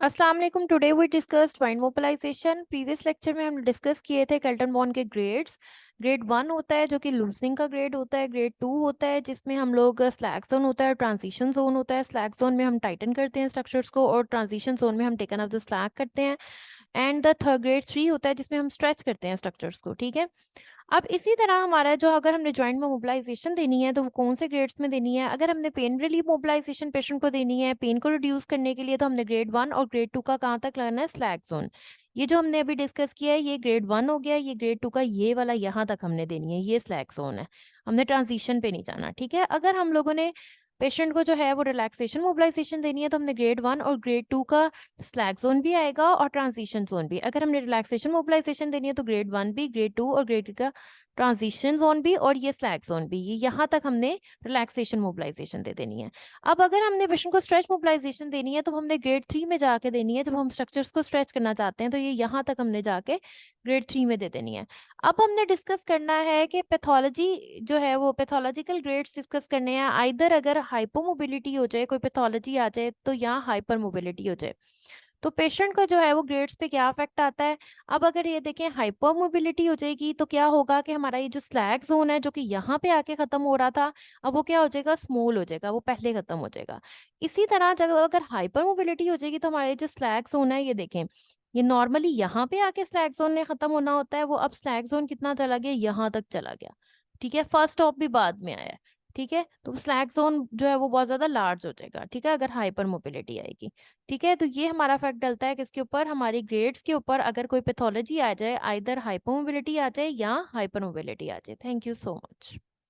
अस्सलाम वालेकुम। Today we discussed joint mobilization. Previous lecture में हम डिस्कस किए थे केल्टन बॉन्ड के ग्रेड्स। ग्रेड 1 होता है जो कि लूजनिंग का ग्रेड होता है। ग्रेड 2 होता है जिसमें हम लोग स्लैग जोन होता है, ट्रांजिशन जोन होता है। स्लैग जोन में हम टाइटन करते हैं स्ट्रक्चर्स को और ट्रांजिशन जोन में हम टेकन ऑफ द स्लैग करते हैं। एंड द थर्ड ग्रेड 3 होता है जिसमें हम स्ट्रेच करते हैं स्ट्रक्चर्स को। ठीक है, अब इसी तरह हमारा जो अगर हमने जॉइंट में मोबिलाइजेशन देनी है तो वो कौन से ग्रेड्स में देनी है। अगर हमने पेन रिलीफ मोबिलाइजेशन पेशेंट को देनी है पेन को रिड्यूस करने के लिए, तो हमने ग्रेड 1 और ग्रेड 2 का कहाँ तक लगना है, स्लैग जोन। ये जो हमने अभी डिस्कस किया है ये ग्रेड 1 हो गया, ये ग्रेड 2 का ये वाला यहाँ तक हमने देनी है, ये स्लैग जोन है। हमने ट्रांजिशन पे नहीं जाना। ठीक है, अगर हम लोगों ने पेशेंट को जो है वो रिलैक्सेशन मोबिलाइजेशन देनी है तो हमने ग्रेड 1 और ग्रेड 2 का स्लैग जोन भी आएगा और ट्रांजिशन जोन भी। अगर हमने रिलैक्सेशन मोबिलाइजेशन देनी है तो ग्रेड 1 भी, ग्रेड 2 और ग्रेड का ट्रांजिशन जोन भी और ये स्लैग जोन भी, ये यहाँ तक हमने रिलैक्सेशन मोबिलाइजेशन दे देनी है। अब अगर हमने पेशेंट को स्ट्रेच मोबिलाइजेशन देनी है तो हमने ग्रेड 3 में जाके देनी है। जब हम स्ट्रक्चर्स को स्ट्रेच करना चाहते हैं तो ये यहाँ तक हमने जाके ग्रेड 3 में दे देनी है। अब हमने डिस्कस करना है कि पैथोलॉजी जो है वो पैथोलॉजिकल ग्रेड्स डिस्कस करने हैं। आइदर अगर हाइपोमोबिलिटी हो जाए, कोई पैथोलॉजी आ जाए, तो या हाइपर मोबिलिटी हो जाए, तो पेशेंट का जो है वो ग्रेड्स पे क्या इफेक्ट आता है। अब अगर ये देखें हाइपर मोबिलिटी हो जाएगी तो क्या होगा कि हमारा ये जो स्लैग जोन है जो कि यहाँ पे आके खत्म हो रहा था, अब वो क्या हो जाएगा, स्मॉल हो जाएगा, वो पहले खत्म हो जाएगा। इसी तरह जब अगर हाइपर मोबिलिटी हो जाएगी तो हमारे जो स्लैग जोन है, ये देखें, ये नॉर्मली यहाँ पे आके स्लैग जोन ने खत्म होना होता है, वो अब स्लैग जोन कितना चला गया, यहाँ तक चला गया। ठीक है, फर्स्ट स्टॉप भी बाद में आया है। ठीक है, तो स्लैग जोन जो है वो बहुत ज्यादा लार्ज हो जाएगा। ठीक है, अगर हाइपर मोबिलिटी आएगी। ठीक है, तो ये हमारा फैक्ट डलता है किसके ऊपर, हमारी ग्रेड्स के ऊपर। अगर कोई पैथोलॉजी आ जाए, आइदर हाइपोमोबिलिटी आ जाए या हाइपर मोबिलिटी आ जाए। Thank you so much.